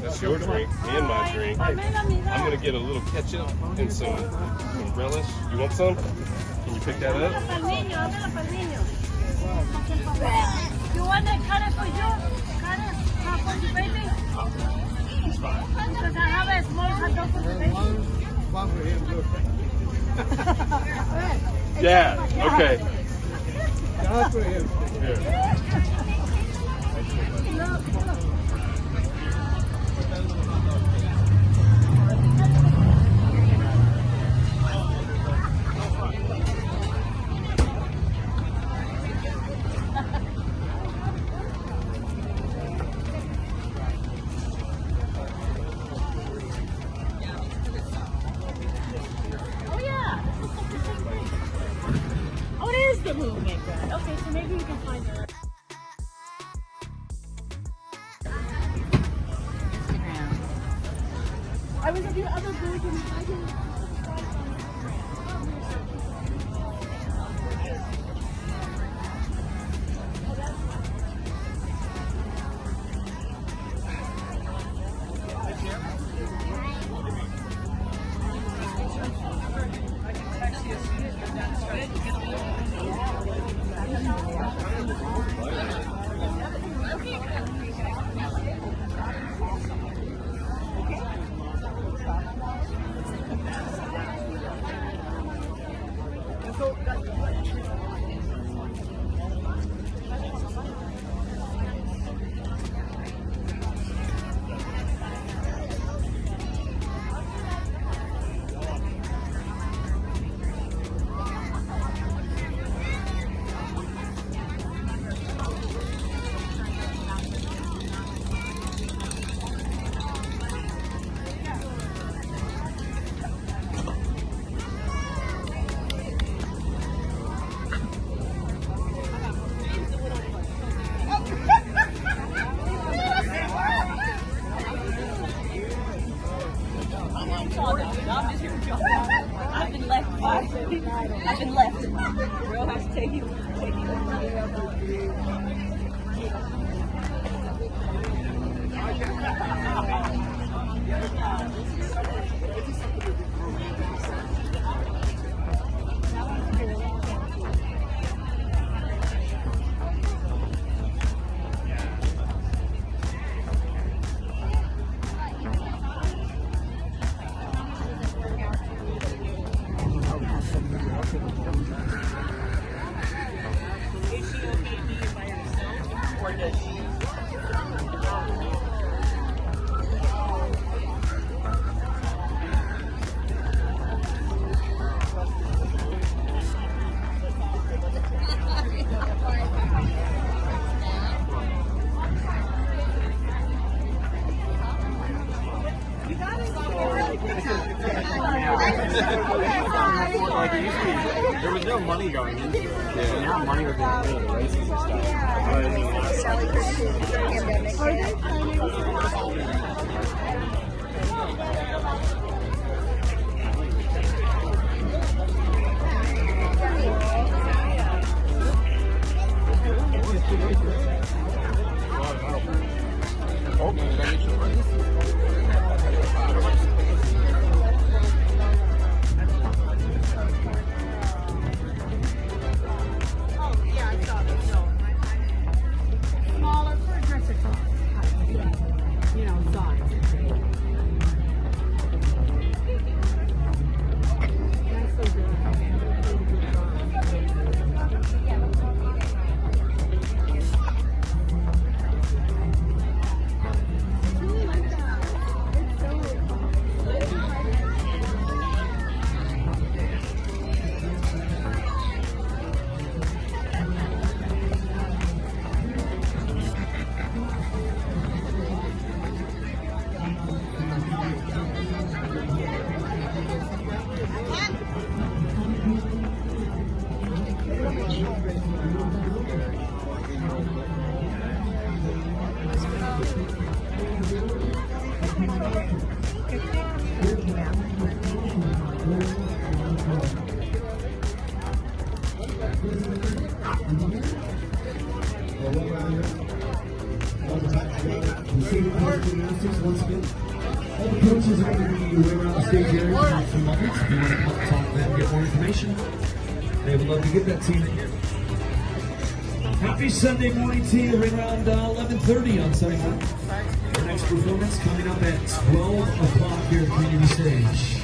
That's your drink and my drink. I'm gonna get a little ketchup and some relish. You want some? Can you pick that up? You want a carrot for you? Carrot for you, baby? It's fine. Because I have a small hot dog for the baby. One for him, good. Yeah, okay. One for him. Here. Oh, yeah. Oh, it is the movement. Good. Okay, so maybe we can find her. I was at the other booth and I didn't. I've been left. I've been left. Real has to take you. There was no money going into it. Yeah. Now money was going into the races and Smaller for dresser top. You know, size. Once again, all the coaches are going to be way around the stage area in a few moments. If you want to come talk to them, get more information, they would love to get that to you. Happy Sunday morning to you, right around 11:30 on Sunday morning. Our next performance coming up at 12 o'clock here at the community stage.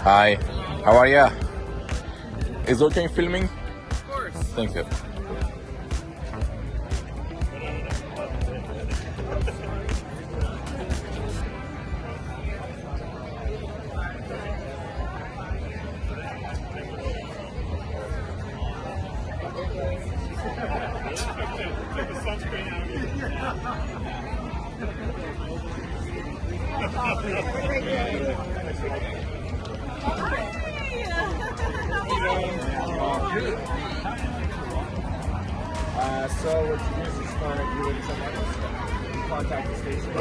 Hi, how are ya? Is okay filming? Of course. Thank you. So what you do is just contact you with someone else. Contact the station.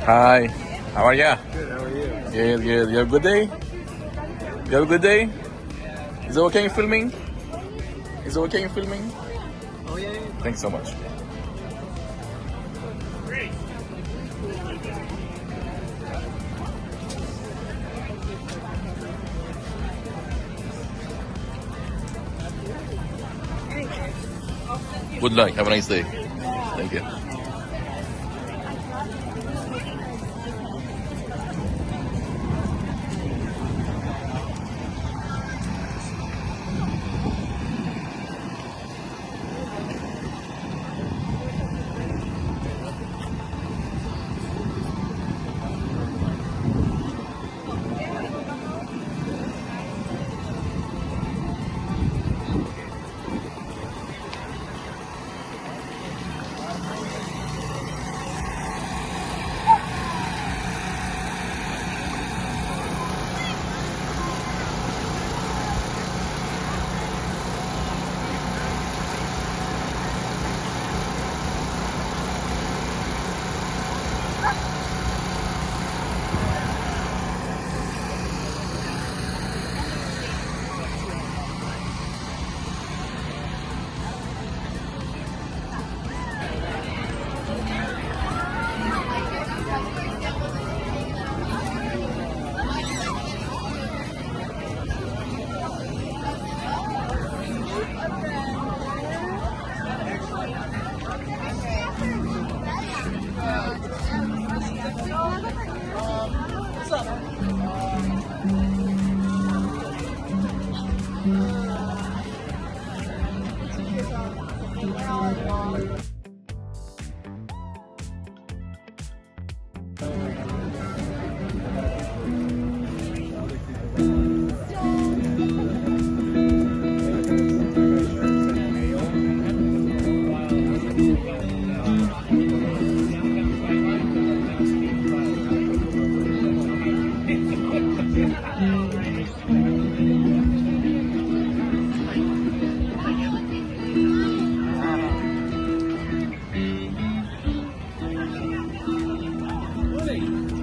Hi. How are ya? Good, how are you? Good, good. You have a good day? You have a good day? Is it okay in filming? Is it okay in filming? Oh, yeah. Thanks so much. Good luck. Have a nice day. Thank you.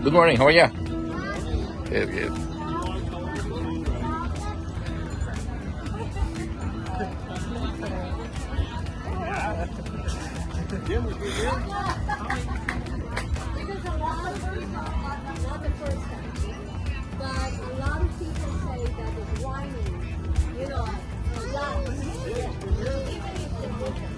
Good morning. How are you? Good, good. Because a lot of people, not the first time, but a lot of people say that it's whining, you know, a lot. Even if they look at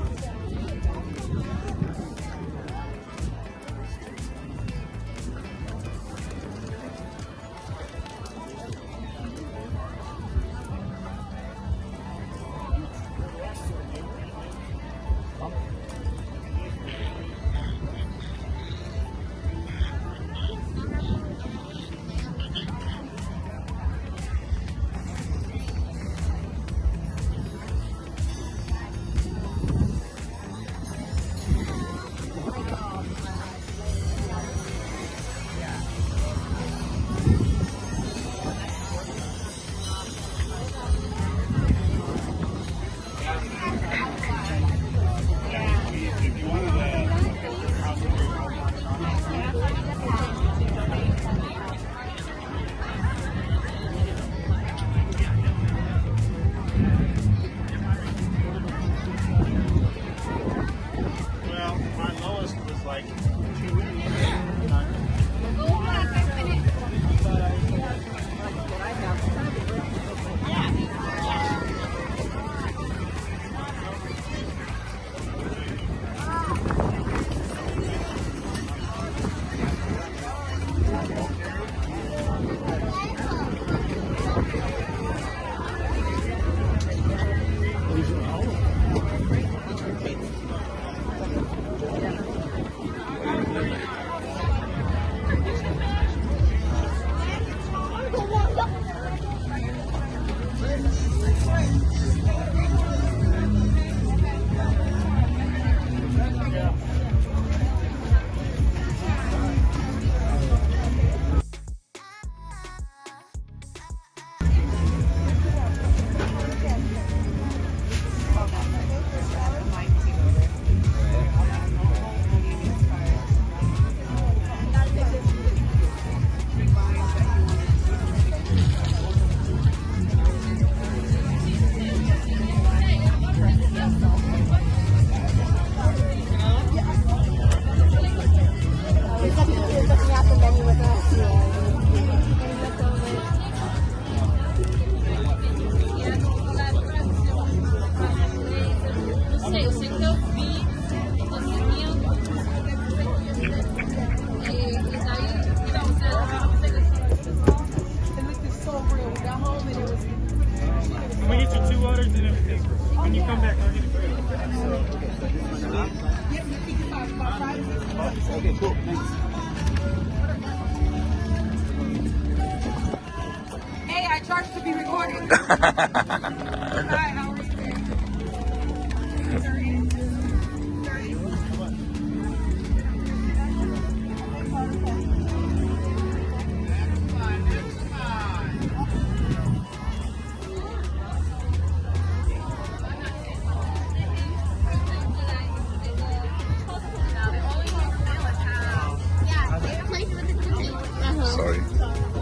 colors and everything. When you come back, I'll get it for you. Okay, cool. Thanks. Hey, I charge to be recorded. Hi, how are you? Sorry.